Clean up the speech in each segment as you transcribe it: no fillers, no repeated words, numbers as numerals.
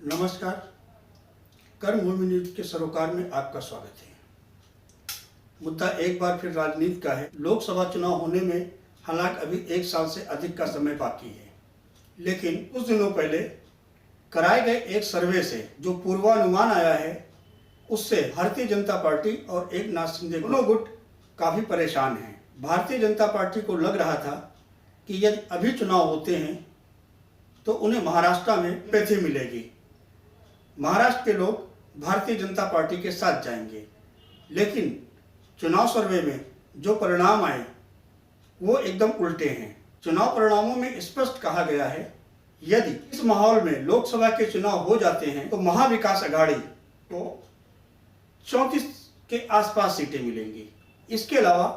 नमस्कार। कर्मभूमि न्यूज के सरोकार में आपका स्वागत है। मुद्दा एक बार फिर राजनीति का है। लोकसभा चुनाव होने में हालांकि अभी 1 साल से अधिक का समय बाकी है, लेकिन कुछ दिनों पहले कराए गए एक सर्वे से जो पूर्वानुमान आया है, उससे भारतीय जनता पार्टी और एकनाथ शिंदे दोनों गुट काफी परेशान हैं। भारतीय जनता पार्टी को लग रहा था कि यदि अभी चुनाव होते हैं तो उन्हें महाराष्ट्र में पैसे मिलेगी, महाराष्ट्र के लोग भारतीय जनता पार्टी के साथ जाएंगे। लेकिन चुनाव सर्वे में जो परिणाम आए वो एकदम उल्टे हैं। चुनाव परिणामों में स्पष्ट कहा गया है, यदि इस माहौल में लोकसभा के चुनाव हो जाते हैं तो महाविकास अघाड़ी को 34 के आसपास सीटें मिलेंगी। इसके अलावा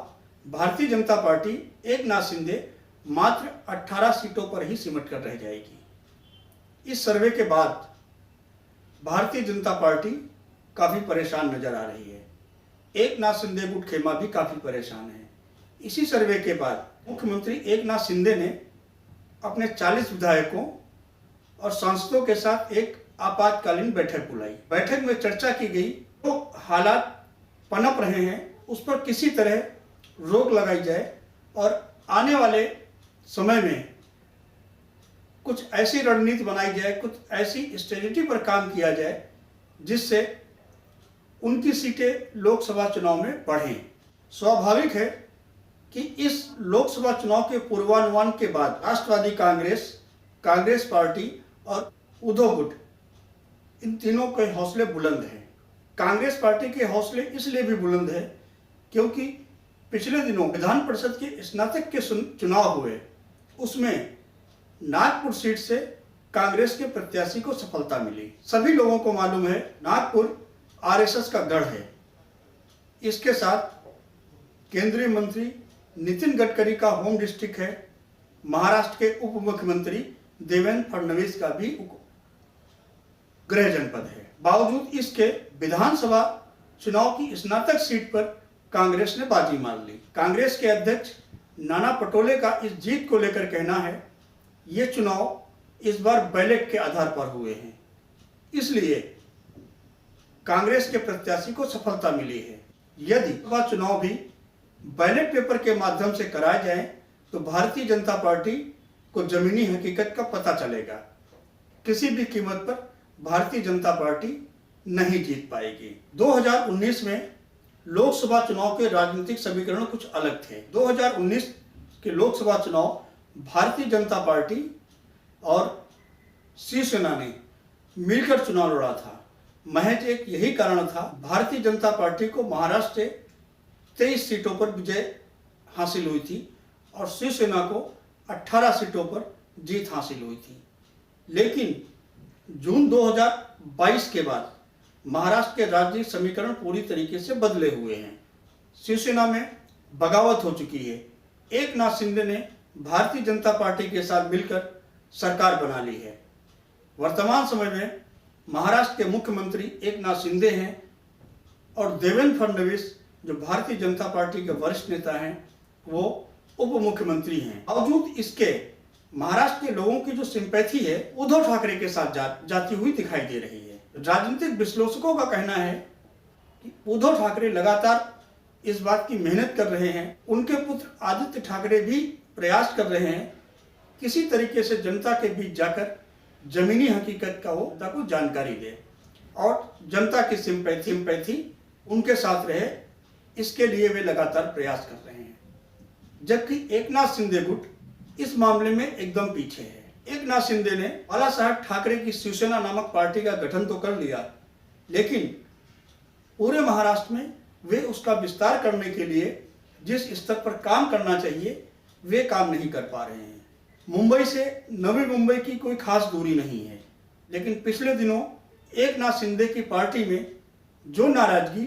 भारतीय जनता पार्टी एकनाथ शिंदे मात्र 18 सीटों पर ही सिमट कर रह जाएगी। इस सर्वे के बाद भारतीय जनता पार्टी काफी परेशान नजर आ रही है। एकनाथ शिंदे गुट खेमा भी काफी परेशान है। इसी सर्वे के बाद मुख्यमंत्री एकनाथ शिंदे ने अपने 40 विधायकों और सांसदों के साथ एक आपातकालीन बैठक बुलाई। बैठक में चर्चा की गई तो हालात पनप रहे हैं, उस पर किसी तरह रोक लगाई जाए और आने वाले समय में कुछ ऐसी रणनीति बनाई जाए, कुछ ऐसी स्ट्रेटेजी पर काम किया जाए जिससे उनकी सीटें लोकसभा चुनाव में बढ़ें। स्वाभाविक है कि इस लोकसभा चुनाव के पूर्वानुमान के बाद राष्ट्रवादी कांग्रेस पार्टी और उद्धव गुट, इन तीनों के हौसले बुलंद हैं। कांग्रेस पार्टी के हौसले इसलिए भी बुलंद है क्योंकि पिछले दिनों विधान परिषद के स्नातक के चुनाव हुए, उसमें नागपुर सीट से कांग्रेस के प्रत्याशी को सफलता मिली। सभी लोगों को मालूम है नागपुर आरएसएस का गढ़ है। इसके साथ केंद्रीय मंत्री नितिन गडकरी का होम डिस्ट्रिक्ट है। महाराष्ट्र के उप मुख्यमंत्री देवेंद्र फडणवीस का भी गृह जनपद है। बावजूद इसके विधानसभा चुनाव की स्नातक सीट पर कांग्रेस ने बाजी मार ली। कांग्रेस के अध्यक्ष नाना पटोले का इस जीत को लेकर कहना है, ये चुनाव इस बार बैलेट के आधार पर हुए हैं, इसलिए कांग्रेस के प्रत्याशी को सफलता मिली है। यदि वह चुनाव भी बैलेट पेपर के माध्यम से कराए जाए तो भारतीय जनता पार्टी को जमीनी हकीकत का पता चलेगा। किसी भी कीमत पर भारतीय जनता पार्टी नहीं जीत पाएगी। 2019 में लोकसभा चुनाव के राजनीतिक समीकरण कुछ अलग थे। 2019 के लोकसभा चुनाव भारतीय जनता पार्टी और शिवसेना ने मिलकर चुनाव लड़ा था। महज एक यही कारण था, भारतीय जनता पार्टी को महाराष्ट्र से 23 सीटों पर विजय हासिल हुई थी और शिवसेना को 18 सीटों पर जीत हासिल हुई थी। लेकिन जून 2022 के बाद महाराष्ट्र के राजनीतिक समीकरण पूरी तरीके से बदले हुए हैं। शिवसेना में बगावत हो चुकी है। एकनाथ शिंदे ने भारतीय जनता पार्टी के साथ मिलकर सरकार बना ली है। वर्तमान समय में महाराष्ट्र के मुख्यमंत्री एकनाथ शिंदे हैं और देवेंद्र फडणवीस जो भारतीय जनता पार्टी के वरिष्ठ नेता हैं वो उप मुख्यमंत्री हैं। बावजूद इसके महाराष्ट्र के लोगों की जो सिंपैथी है उद्धव ठाकरे के साथ जाती हुई दिखाई दे रही है। राजनीतिक विश्लेषकों का कहना है कि उद्धव ठाकरे लगातार इस बात की मेहनत कर रहे हैं, उनके पुत्र आदित्य ठाकरे भी प्रयास कर रहे हैं किसी तरीके से जनता के बीच जाकर जमीनी हकीकत का वो जनता को जानकारी दे और जनता की सिंपैथी उनके साथ रहे, इसके लिए वे लगातार प्रयास कर रहे हैं। जबकि एकनाथ शिंदे गुट इस मामले में एकदम पीछे है। एकनाथ शिंदे ने बाला साहब ठाकरे की शिवसेना नामक पार्टी का गठन तो कर लिया, लेकिन पूरे महाराष्ट्र में वे उसका विस्तार करने के लिए जिस स्तर पर काम करना चाहिए वे काम नहीं कर पा रहे हैं। मुंबई से नवी मुंबई की कोई खास दूरी नहीं है, लेकिन पिछले दिनों एकनाथ शिंदे की पार्टी में जो नाराजगी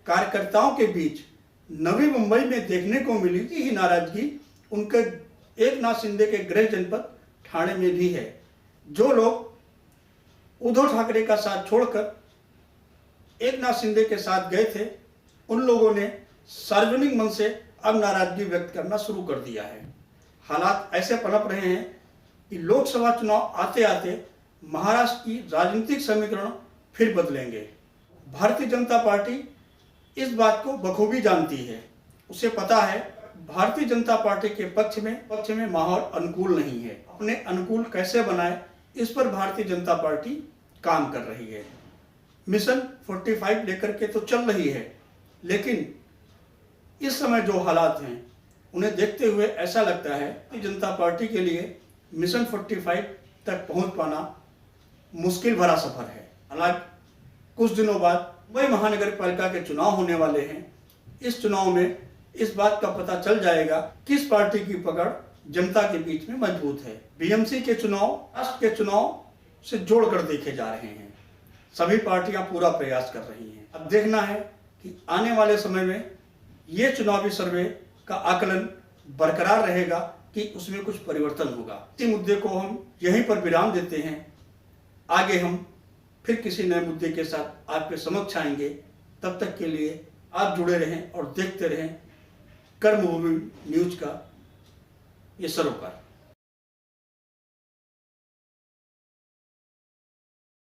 कार्यकर्ताओं के बीच नवी मुंबई में देखने को मिली थी, ही नाराजगी उनके एकनाथ शिंदे के गृह जनपद ठाणे में भी है। जो लोग उद्धव ठाकरे का साथ छोड़कर एकनाथ शिंदे के साथ गए थे, उन लोगों ने सार्वजनिक मन से अब नाराजगी व्यक्त करना शुरू कर दिया है। हालात ऐसे पनप रहे हैं कि लोकसभा चुनाव आते आते महाराष्ट्र की राजनीतिक समीकरण फिर बदलेंगे। भारतीय जनता पार्टी इस बात को बखूबी जानती है। उसे पता है भारतीय जनता पार्टी के पक्ष में माहौल अनुकूल नहीं है। अपने अनुकूल कैसे बनाए, इस पर भारतीय जनता पार्टी काम कर रही है। मिशन 45 लेकर के तो चल रही है, लेकिन इस समय जो हालात हैं उन्हें देखते हुए ऐसा लगता है कि जनता पार्टी के लिए मिशन 45 तक पहुंच पाना मुश्किल भरा सफर है। हालांकि कुछ दिनों बाद मुंबई महानगर पालिका के चुनाव होने वाले हैं। इस चुनाव में इस बात का पता चल जाएगा किस पार्टी की पकड़ जनता के बीच में मजबूत है। बीएमसी के चुनाव राष्ट्र के चुनाव से जोड़कर देखे जा रहे हैं। सभी पार्टियां पूरा प्रयास कर रही हैं। अब देखना है कि आने वाले समय में ये चुनावी सर्वे का आकलन बरकरार रहेगा कि उसमें कुछ परिवर्तन होगा। इसी मुद्दे को हम यहीं पर विराम देते हैं। आगे हम फिर किसी नए मुद्दे के साथ आपके समक्ष आएंगे। तब तक के लिए आप जुड़े रहें और देखते रहें कर्मभूमि न्यूज का ये सरोकार।